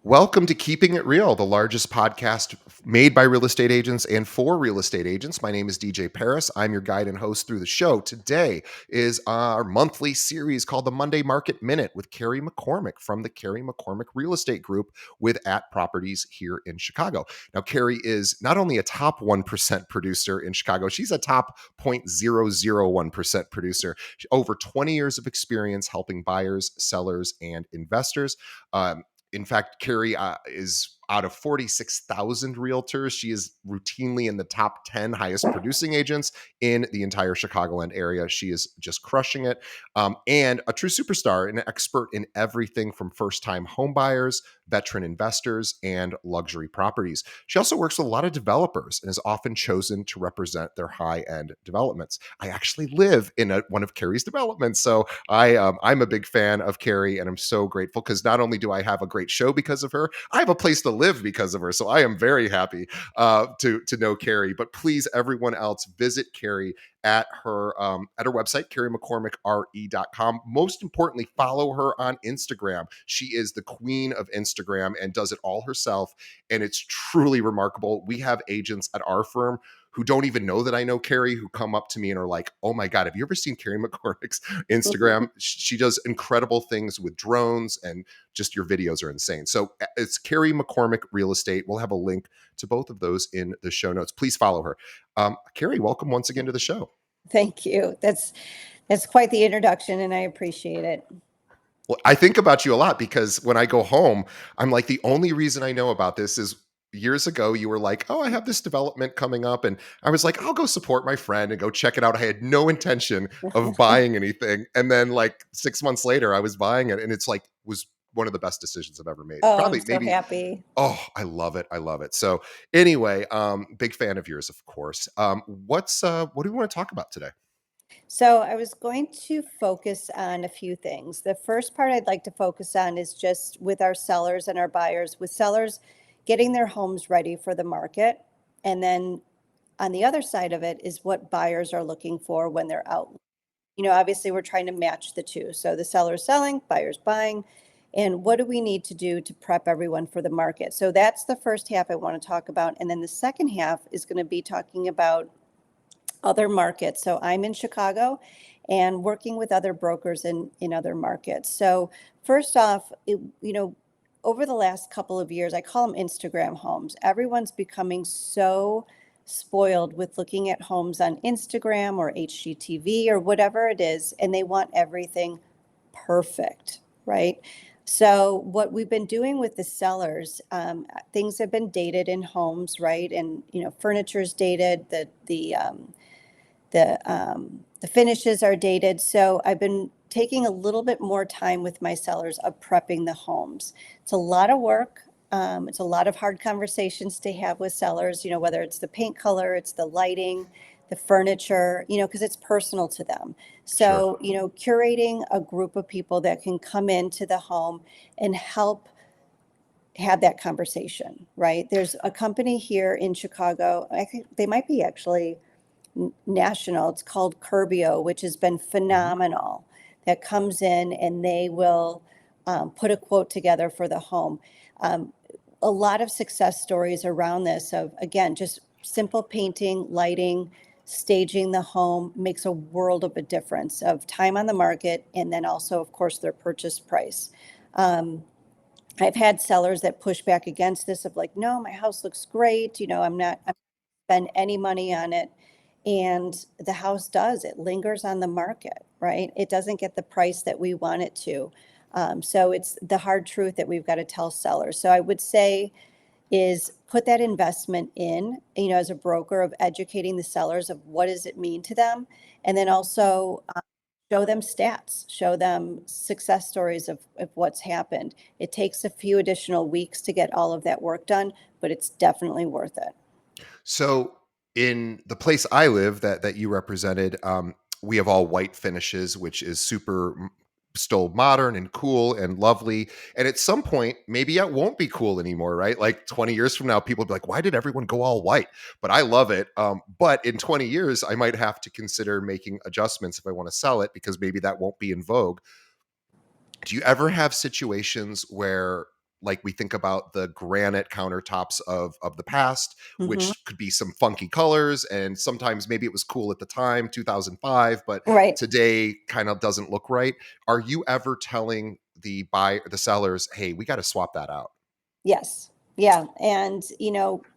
Welcome to Keeping It Real, the largest podcast made by real estate agents and for real estate agents. My name is DJ Paris. I'm your guide and host through the show. Today is our monthly series called the Monday Market Minute with Carrie McCormick from the Carrie McCormick Real Estate Group with At Properties here in Chicago. Now, Carrie is not only a top 1% producer in Chicago, she's a top 0.001% producer. Over 20 years of experience helping buyers, sellers, and investors. In fact, Carrie is out of 46,000 realtors. She is routinely in the top 10 highest producing agents in the entire Chicagoland area. She is just crushing it. And a true superstar, an expert in everything from first-time home buyers, veteran investors, and luxury properties. She also works with a lot of developers and is often chosen to represent their high-end developments. I actually live in one of Carrie's developments, so I'm a big fan of Carrie, and I'm so grateful because not only do I have a great show because of her, I have a place to live because of her. So I am very happy to know Carrie. But please, everyone else, visit Carrie at her website, carriemccormickre.com. Most importantly, follow her on Instagram. She is the queen of Instagram and does it all herself. And it's truly remarkable. We have agents at our firm who don't even know that I know Carrie, who come up to me and are like, oh my God, have you ever seen Carrie McCormick's Instagram? She does incredible things with drones, and just your videos are insane. So it's Carrie McCormick Real Estate. We'll have a link to both of those in the show notes. Please follow her. Carrie, welcome once again to the show. Thank you. That's quite the introduction, and I appreciate it. Well, I think about you a lot because when I go home, I'm like, the only reason I know about this is years ago, you were like, oh, I have this development coming up. And I was like, I'll go support my friend and go check it out. I had no intention of buying anything. And then like 6 months later, I was buying it. And it's like, was one of the best decisions I've ever made. Oh, I'm Probably, so maybe. happy. Oh, I love it. I love it. So anyway, big fan of yours, of course. What do we want to talk about today? So I was going to focus on a few things. The first part I'd like to focus on is just with our sellers and our buyers, with sellers getting their homes ready for the market. And then on the other side of it is what buyers are looking for when they're out. Obviously we're trying to match the two. So the seller's selling, buyer's buying. And what do we need to do to prep everyone for the market? So that's the first half I want to talk about. And then the second half is going to be talking about other markets. So I'm in Chicago and working with other brokers in other markets. So first off, over the last couple of years, I call them Instagram homes. Everyone's becoming so spoiled with looking at homes on Instagram or HGTV or whatever it is, and they want everything perfect, right? So what we've been doing with the sellers, things have been dated in homes, right? And furniture's dated, the finishes are dated. So I've been taking a little bit more time with my sellers of prepping the homes. It's a lot of work. It's a lot of hard conversations to have with sellers, whether it's the paint color, it's the lighting, the furniture, because it's personal to them. So, curating a group of people that can come into the home and help have that conversation, right? There's a company here in Chicago. I think they might be actually national. It's called Curbio, which has been phenomenal. That comes in and they will put a quote together for the home. A lot of success stories around this of, again, just simple painting, lighting, staging the home makes a world of a difference of time on the market, and then also, of course, their purchase price. I've had sellers that push back against this of like, no, my house looks great. I'm spend any money on it. And the house it lingers on the market, right? It doesn't get the price that we want it to. So it's the hard truth that we've got to tell sellers. So I would say is put that investment in, as a broker, of educating the sellers of what does it mean to them. And then also show them stats, show them success stories of what's happened. It takes a few additional weeks to get all of that work done, but it's definitely worth it. So in the place I live that you represented, we have all white finishes, which is super still modern and cool and lovely. And at some point, maybe it won't be cool anymore, right? Like 20 years from now, people will be like, why did everyone go all white? But I love it. But in 20 years, I might have to consider making adjustments if I want to sell it, because maybe that won't be in vogue. Do you ever have situations where like we think about the granite countertops of the past, Hmm. which could be some funky colors, and sometimes maybe it was cool at the time, 2005, but Right. today kind of doesn't look right. Are you ever telling the sellers, hey, we got to swap that out? Yes. Yeah. And,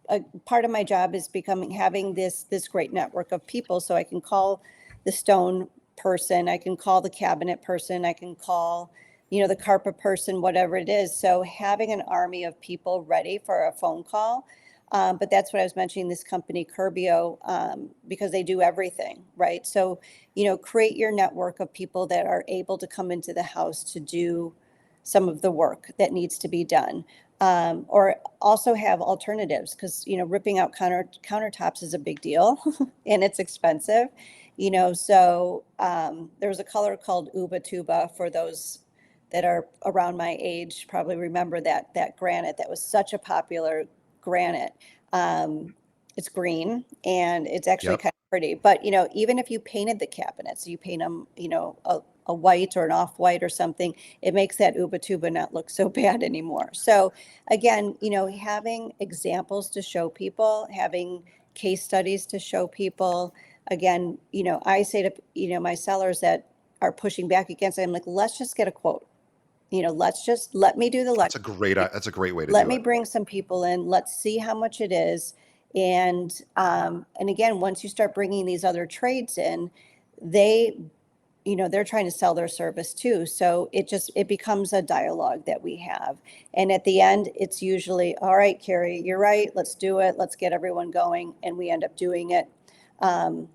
a part of my job is having this great network of people. So I can call the stone person, I can call the cabinet person, I can call, the carpet person, whatever it is. So having an army of people ready for a phone call. But that's what I was mentioning, this company, Curbio, because they do everything, right? So, create your network of people that are able to come into the house to do some of the work that needs to be done, or also have alternatives, because ripping out countertops is a big deal and it's expensive. So there's a color called uba tuba. For those that are around my age, probably remember that granite that was such a popular granite. um, it's green and it's actually Yep. kind of pretty, but even if you painted the cabinets, you paint them a white or an off-white or something, it makes that uba tuba not look so bad anymore. So again, having examples to show people, having case studies to show people. Again, I say to, my sellers that are pushing back against it, I'm like, let's just get a quote. Let's just let me do the That's a great legwork. that's a great way to Let do me it. bring some people in. Let's see how much it is. And again, once you start bringing these other trades in, they they're trying to sell their service too. So it becomes a dialogue that we have. And at the end, it's usually, all right, Carrie, you're right. Let's do it. Let's get everyone going. And we end up doing it. Um,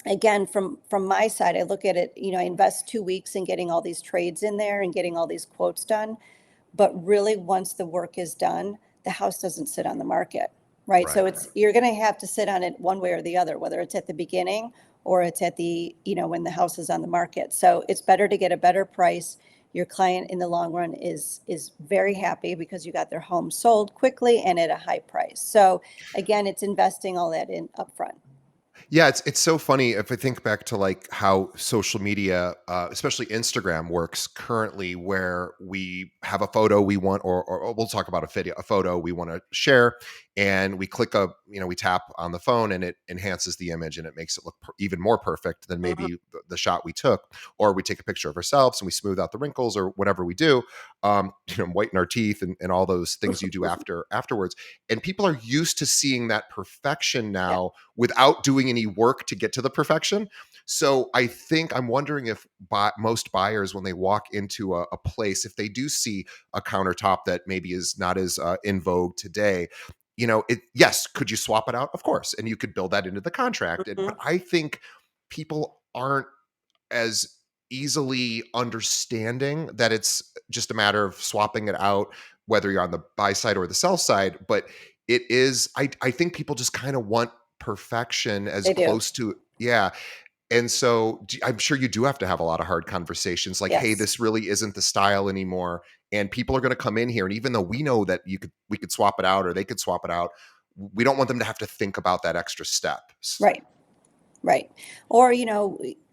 Again, from my side, I look at it, I invest 2 weeks in getting all these trades in there and getting all these quotes done. But really, once the work is done, the house doesn't sit on the market, right? So Right. you're going to have to sit on it one way or the other, whether it's at the beginning or it's at the, when the house is on the market. So it's better to get a better price. Your client in the long run is very happy because you got their home sold quickly and at a high price. So again, it's investing all that in upfront. Yeah, it's so funny if I think back to like how social media, especially Instagram, works currently, where we have a photo we want, or we'll talk about a photo we want to share, and we click we tap on the phone, and it enhances the image and it makes it look even more perfect than Mhm. maybe the shot we took, or we take a picture of ourselves and we smooth out the wrinkles or whatever we do, whiten our teeth and all those things you do afterwards, and people are used to seeing that perfection Yeah. now without doing any work to get to the perfection. So I think I'm wondering if most buyers, when they walk into a place, if they do see a countertop that maybe is not as in vogue today, yes, could you swap it out? Of course. And you could build that into the contract. But Mhm. I think people aren't as easily understanding that it's just a matter of swapping it out, whether you're on the buy side or the sell side. But it is, I think people just kind of want perfection as They do. close to, yeah. And so I'm sure you do have to have a lot of hard conversations like, hey, Yes. this really isn't the style anymore. And people are going to come in here. And even though we know that we could swap it out or they could swap it out, we don't want them to have to think about that extra step. Right. Right. Or,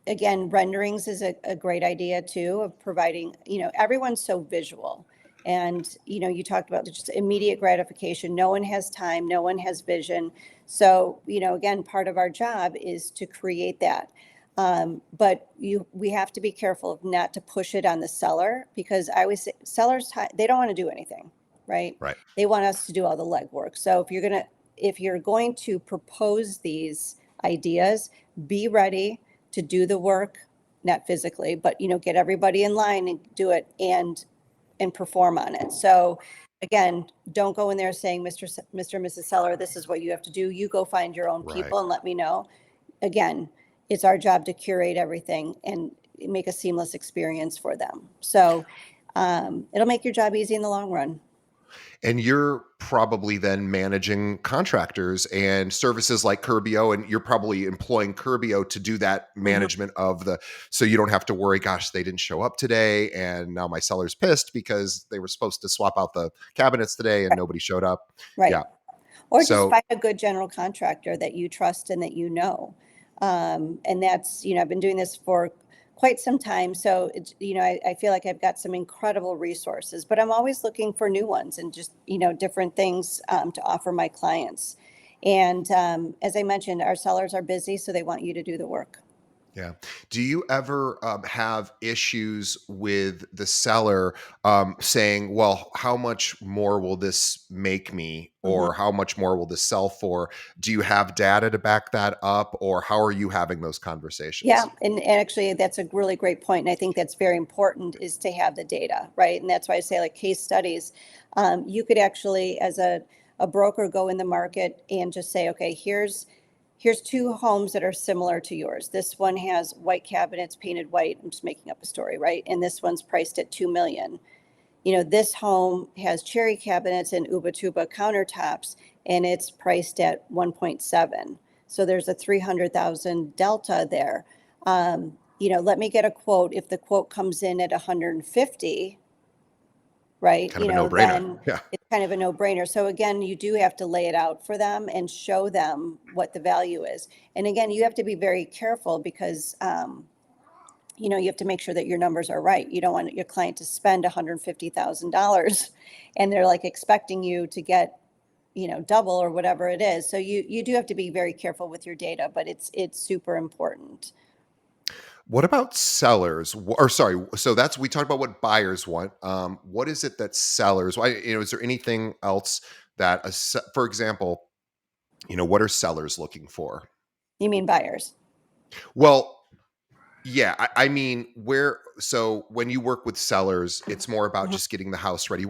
again, renderings is a great idea too, of providing, everyone's so visual. And, you talked about just immediate gratification. No one has time, no one has vision. So, again, part of our job is to create that. But we have to be careful of not to push it on the seller, because I always say sellers, they don't want to do anything, right? Right. They want us to do all the legwork. So if you're going to propose these ideas, be ready to do the work, not physically, but get everybody in line and do it and perform on it. So again, don't go in there saying, Mr. and Mrs. Seller, this is what you have to do. You go find your own Right. people and let me know. Again, it's our job to curate everything and make a seamless experience for them. So it'll make your job easy in the long run. And you're probably then managing contractors and services like Curbio, and you're probably employing Curbio to do that Mhm. management of the, so you don't have to worry, gosh, they didn't show up today and now my seller's pissed because they were supposed to swap out the cabinets today and nobody showed up. Right. Yeah. Or just So find a good general contractor that you trust and that you know. And that's, I've been doing this for quite some time. So, I feel like I've got some incredible resources, but I'm always looking for new ones and just, different things to offer my clients. And as I mentioned, our sellers are busy, so they want you to do the work. Yeah. Do you ever have issues with the seller saying, well, how much more will this make me? Mhm. Or how much more will this sell for? Do you have data to back that up? Or how are you having those Yeah, conversations? and actually, that's a really great point, and I think that's very important is to have the data, right? And that's why I say like case studies. You could actually, as a broker, go in the market and just say, okay, here's two homes that are similar to yours. This one has white cabinets painted white. I'm just making up a story, right? And this one's priced at 2 million. This home has cherry cabinets and Ubatuba countertops, and it's priced at 1.7. So there's a 300,000 delta there. Let me get a quote. If the quote comes in at 150, right, Kind of a no brainer. then Yeah. it's kind of a no-brainer. So again, you do have to lay it out for them and show them what the value is. And again, you have to be very careful because you have to make sure that your numbers are right. You don't want your client to spend $150,000 and they're like expecting you to get, double or whatever it is. So you do have to be very careful with your data, but it's super important. What about sellers? Or sorry, so that's we talked about what buyers want. What is it that sellers? Why is there anything else that for example, what are sellers looking for? You mean buyers? Well, yeah, I mean, so when you work with sellers, it's more about Mhm. just getting the house ready.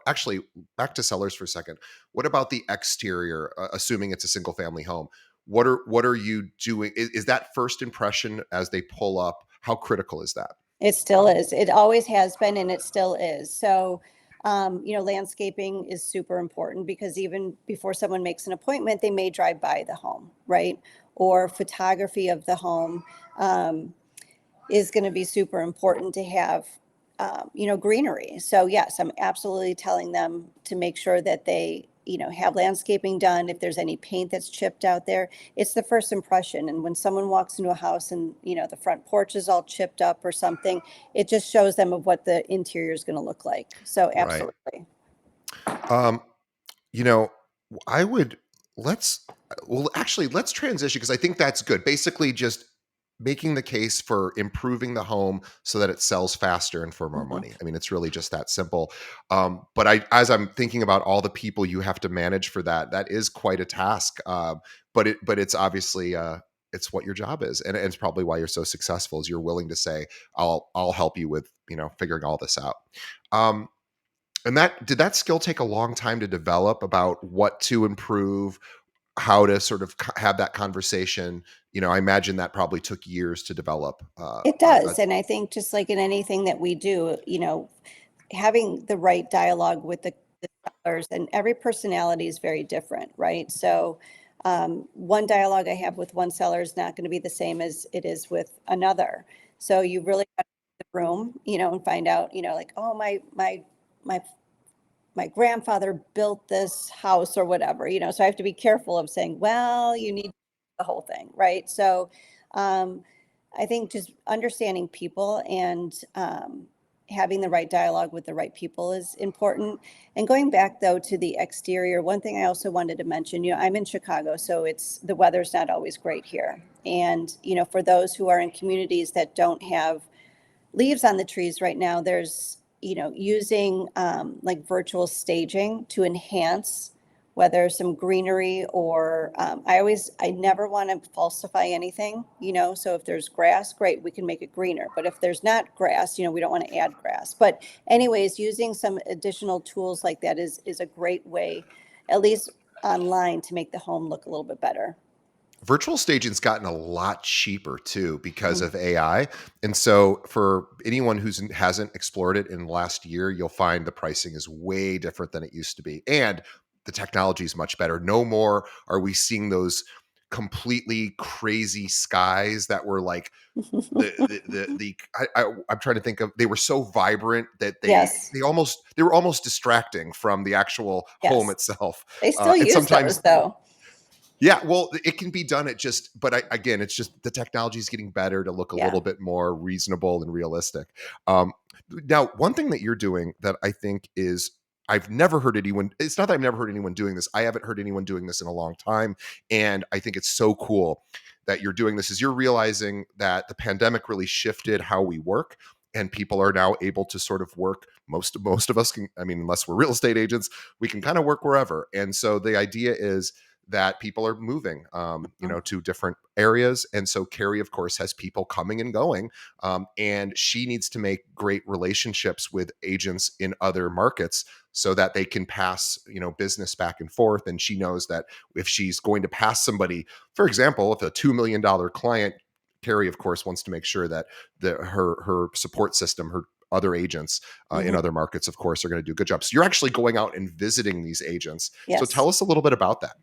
Actually, back to sellers for a second. What about the exterior? Assuming it's a single family home, what are you doing? Is that first impression as they pull up? How critical is that? It still is. It always has been, and it still is. So, landscaping is super important because even before someone makes an appointment, they may drive by the home, right? Or photography of the home. Is going to be super important to have, greenery. So yes, I'm absolutely telling them to make sure that they, have landscaping done. If there's any paint that's chipped out there, it's the first impression. And when someone walks into a house and, the front porch is all chipped up or something, it just shows them of what the interior is going to look like. So Right. absolutely. Um, you know, I would let's well actually let's transition because I think that's good. Basically just making the case for improving the home so that it sells faster and for more Mhm. money. I mean, it's really just that simple. But as I'm thinking about all the people you have to manage for that, that is quite a task. But it's obviously it's what your job is, and it's probably why you're so successful. Is you're willing to say, I'll help you with figuring all this out. Um, and did that skill take a long time to develop about what to improve, how to sort of have that conversation? I imagine that probably took years to develop. It does. And I think just like in anything that we do, having the right dialogue with the sellers, and every personality is very different, right? So, one dialogue I have with one seller is not going to be the same as it is with another. So you really got to read the room, and find out, like, oh, my my grandfather built this house or whatever, so I have to be careful of saying, well, you need the whole thing, right? So, um, I think just understanding people and having the right dialogue with the right people is important. And going back though to the exterior, one thing I also wanted to mention, I'm in Chicago, so it's the weather's not always great here. And, for those who are in communities that don't have leaves on the trees right now, there's, using like virtual staging to enhance whether some greenery or I never want to falsify anything, so if there's grass, great, we can make it greener. But if there's not grass, we don't want to add grass. But anyways, using some additional tools like that is a great way, at least online, to make the home look a little bit better. Virtual staging's gotten a lot cheaper too because Mhm. of AI. And so for anyone who hasn't explored it in the last year, you'll find the pricing is way different than it used to be. And the technology is much better. No more are we seeing those completely crazy skies that were like I'm trying to think of, they were so vibrant that Yes, they were almost distracting from the actual home yes. itself. They still And use sometimes those though. Yeah, well, it can be done at just, but again, it's just the technology is getting better to look a Yeah. little bit more reasonable and realistic. Um, Now, one thing that you're doing that I think is, I've never heard anyone, it's not that I've never heard anyone doing this. I haven't heard anyone doing this in a long time. And I think it's so cool that you're doing this, is you're realizing that the pandemic really shifted how we work. And people are now able to sort of work. Most of us can, I mean, unless we're real estate agents, we can kind of work wherever. And so the idea is that people are moving, Mhm. to different areas. And so Carrie, of course, has people coming and going, and she needs to make great relationships with agents in other markets so that they can pass, business back and forth. And she knows that if she's going to pass somebody, for example, if a $2 million client, Carrie, of course, wants to make sure that her support system, her other agents in Mhm. other markets, of course, are going to do a good job. So you're actually going out and visiting these agents. So tell Yes. us a little bit about that.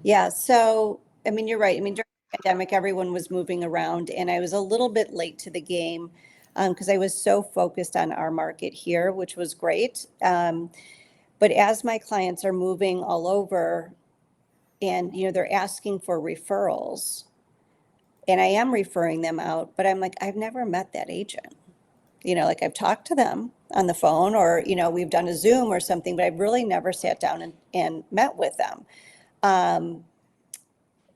Yeah. So, I mean, you're right. I mean, during the pandemic, everyone was moving around, and I was a little bit late to the game because I was so focused on our market here, which was great. But as my clients are moving all over and, they're asking for referrals, and I am referring them out, but I'm like, I've never met that agent. Like I've talked to them on the phone or, we've done a Zoom or something, but I've really never sat down and met with them. Um,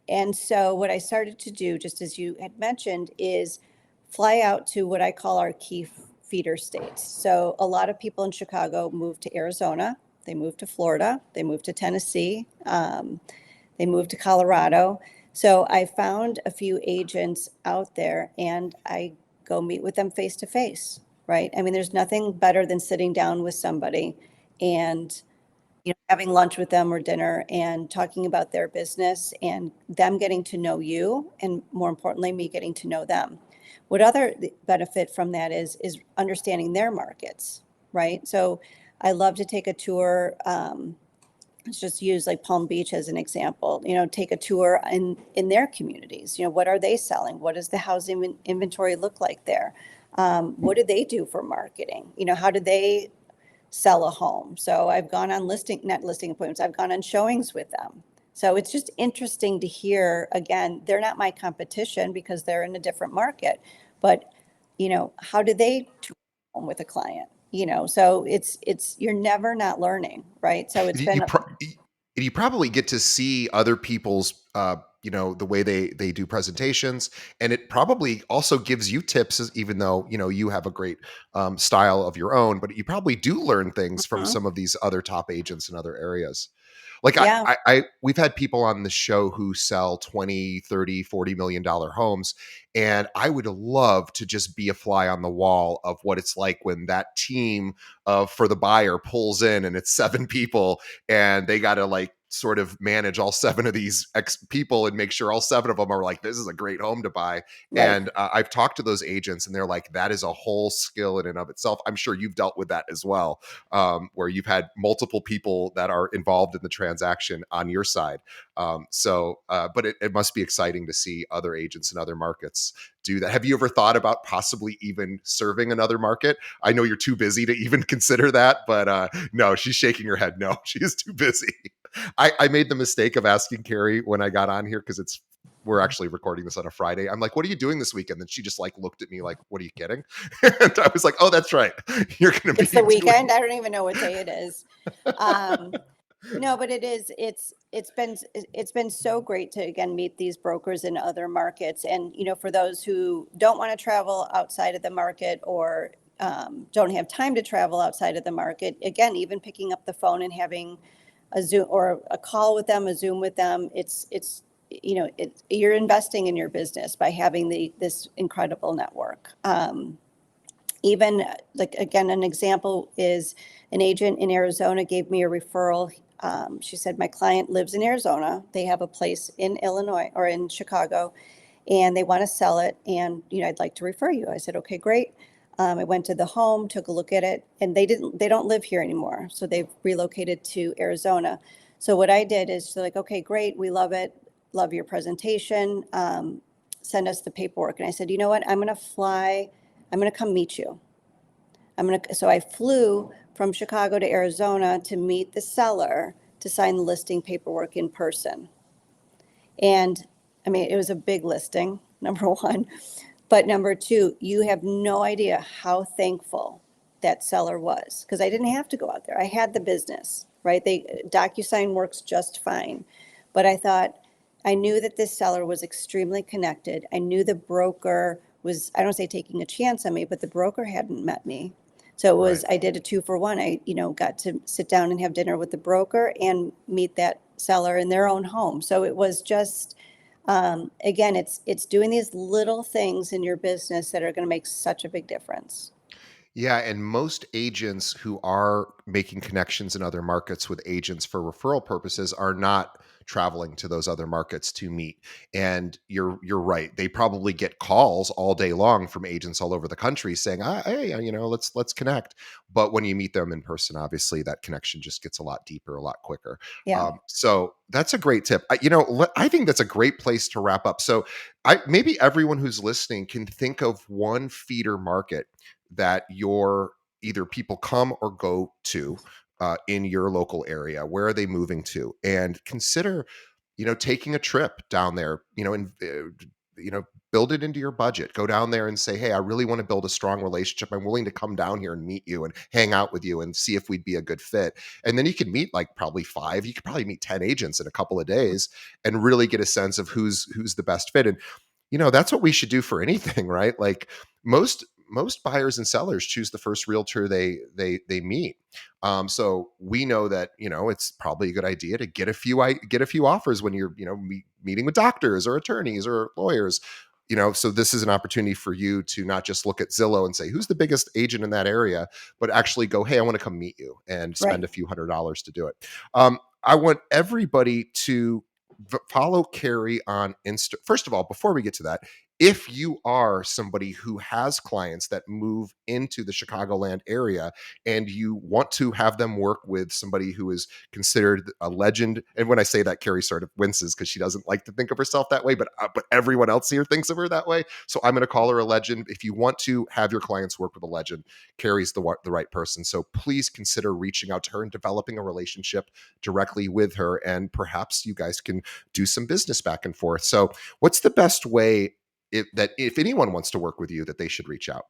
And so what I started to do, just as you had mentioned, is fly out to what I call our key feeder states. So a lot of people in Chicago moved to Arizona, they moved to Florida, they moved to Tennessee, they moved to Colorado. So I found a few agents out there and I go meet with them face to face, right? I mean, there's nothing better than sitting down with somebody and having lunch with them or dinner and talking about their business and them getting to know you, and more importantly, me getting to know them. What other benefit from that is understanding their markets, right? So I love to take a tour. Let's just use like Palm Beach as an example. Take a tour in their communities. What are they selling? What does the housing inventory look like there? What do they do for marketing? How do they sell a home? So I've gone on not listing appointments, I've gone on showings with them. So it's just interesting to hear, again, they're not my competition because they're in a different market, but how do they tour a home with a client? So you're never not learning, right? So it's You, been, you, pro- you probably get to see other people's, the way they do presentations, and it probably also gives you tips, even though you have a great style of your own. But you probably do learn things from Mhm. some of these other top agents in other areas. Like Yeah, we've had people on the show who sell 20, 30, $40 million homes. And I would love to just be a fly on the wall of what it's like when that team of for the buyer pulls in and it's seven people and they got to like sort of manage all seven of these people and make sure all seven of them are like, this is a great home to buy. right. And I've talked to those agents and they're like, that is a whole skill in and of itself. I'm sure you've dealt with that as well, where you've had multiple people that are involved in the transaction on your side. But it must be exciting to see other agents in other markets do that. Have you ever thought about possibly even serving another market? I know you're too busy to even consider that, but no, she's shaking her head. No, she is too busy. I made the mistake of asking Carrie when I got on here because we're actually recording this on a Friday. I'm like, what are you doing this weekend? And she just like looked at me like, what are you kidding? And I was like, oh, that's right. You're going to It's be the doing. weekend. I don't even know what day it is. Um, No, but it's been so great to again meet these brokers in other markets, and for those who don't want to travel outside of the market or don't have time to travel outside of the market, again, even picking up the phone and having a Zoom or a call with them, a Zoom with them, you're investing in your business by having this incredible network. Even like again, an example is an agent in Arizona gave me a referral. She said, my client lives in Arizona. They have a place in Illinois or in Chicago and they want to sell it. And, I'd like to refer you. I said, okay, great. I went to the home, took a look at it, and they don't live here anymore. So they've relocated to Arizona. So what I did is like, okay, great. We love it. Love your presentation. Send us the paperwork. And I said, you know what? I'm going to come meet you. So I flew from Chicago to Arizona to meet the seller to sign the listing paperwork in person. And I mean, it was a big listing, number one. But number two, you have no idea how thankful that seller was because I didn't have to go out there. I had the business, right? DocuSign works just fine. But I thought, I knew that this seller was extremely connected. I knew the broker was, I don't say taking a chance on me, but the broker hadn't met me. So it Right. was, I did a 2 for 1. I, got to sit down and have dinner with the broker and meet that seller in their own home. So it was just, again, it's doing these little things in your business that are going to make such a big difference. Yeah, and most agents who are making connections in other markets with agents for referral purposes are not traveling to those other markets to meet. And you're right. They probably get calls all day long from agents all over the country saying, "Hey, let's connect." But when you meet them in person, obviously that connection just gets a lot deeper, a lot quicker. Yeah. So that's a great tip. I think that's a great place to wrap up. So maybe everyone who's listening can think of one feeder market that your either people come or go to in your local area. Where are they moving to? And consider, taking a trip down there. And you know, build it into your budget. Go down there and say, "Hey, I really want to build a strong relationship. I'm willing to come down here and meet you and hang out with you and see if we'd be a good fit." And then you can meet like probably five. You could probably meet 10 agents in a couple of days and really get a sense of who's the best fit. And that's what we should do for anything, right? Like most buyers and sellers choose the first realtor they meet. So we know that it's probably a good idea to get a few offers when you're meeting with doctors or attorneys or lawyers. So this is an opportunity for you to not just look at Zillow and say who's the biggest agent in that area, but actually go, "Hey, I want to come meet you," and spend Right. a few $100s to do it. I want everybody to follow Carrie on Insta. First of all, before we get to that, if you are somebody who has clients that move into the Chicagoland area and you want to have them work with somebody who is considered a legend, and when I say that, Carrie sort of winces because she doesn't like to think of herself that way, but everyone else here thinks of her that way. So I'm going to call her a legend. If you want to have your clients work with a legend, Carrie's the right person. So please consider reaching out to her and developing a relationship directly with her, and perhaps you guys can do some business back and forth. So, what's the best way if anyone wants to work with you that they should reach out?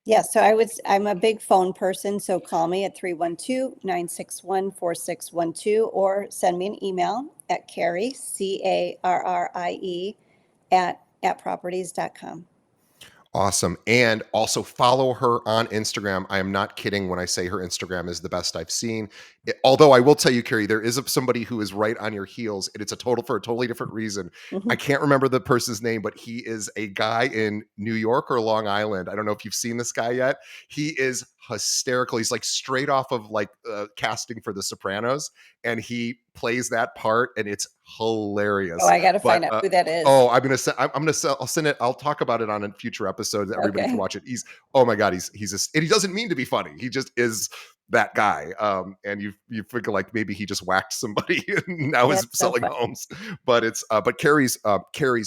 Yeah, so I'm a big phone person, so call me at 312-961-4612 or send me an email at Carrie, Carrie, at properties.com. Awesome. And also follow her on Instagram. I am not kidding when I say her Instagram is the best I've seen. Although I will tell you, Carrie, there is somebody who is right on your heels, and it's for a totally different reason. I can't remember the person's name, but he is a guy in New York or Long Island. I don't know if you've seen this guy yet. He is hysterical. He's like straight off of like casting for The Sopranos, and he plays that part, and it's Oh, hilarious. I got to But find out who that is. oh, I'll send it. I'll talk about it on a future episode. Everybody can Okay. watch it. Oh my god, and he doesn't mean to be funny. He just is that guy. And you figure like maybe he just whacked somebody and now is That's so selling funny. homes. But Carrie's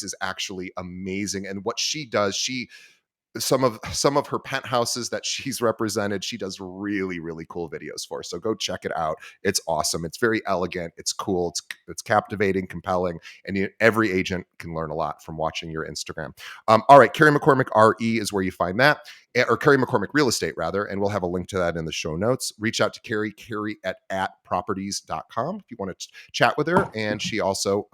is actually amazing, and what she does, some of her penthouses that she's represented, she does really really cool videos for. So go check it out. It's awesome. It's very elegant. It's cool. It's captivating, compelling, and every agent can learn a lot from watching your Instagram. All right, Carrie McCormick RE is where you find that, or Carrie McCormick Real Estate rather, and we'll have a link to that in the show notes. Reach out to Carrie at properties.com if you want to chat with her, and she also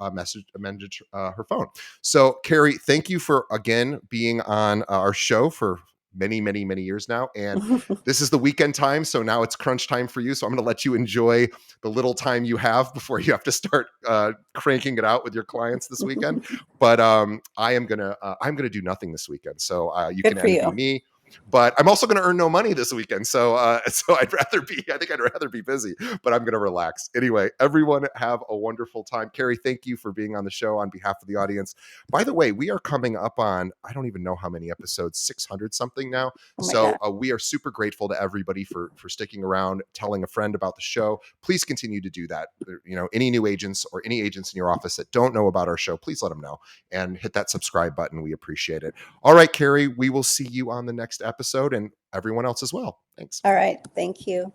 amended her phone. So, Carrie, thank you for again being on our show for many years now. And this is the weekend time. So now it's crunch time for you. So I'm going to let you enjoy the little time you have before you have to start cranking it out with your clients this weekend. But I'm going to do nothing this weekend. So you Good can for envy you. me. But I'm also going to earn no money this weekend. So so I think I'd rather be busy, but I'm going to relax. Anyway, everyone have a wonderful time. Carrie, thank you for being on the show on behalf of the audience. By the way, we are coming up on, I don't even know how many episodes, 600 something now. Oh my God. So we are super grateful to everybody for sticking around, telling a friend about the show. Please continue to do that. Any new agents or any agents in your office that don't know about our show, please let them know and hit that subscribe button. We appreciate it. All right, Carrie, we will see you on the next episode, and everyone else as well. Thanks. All right. Thank you.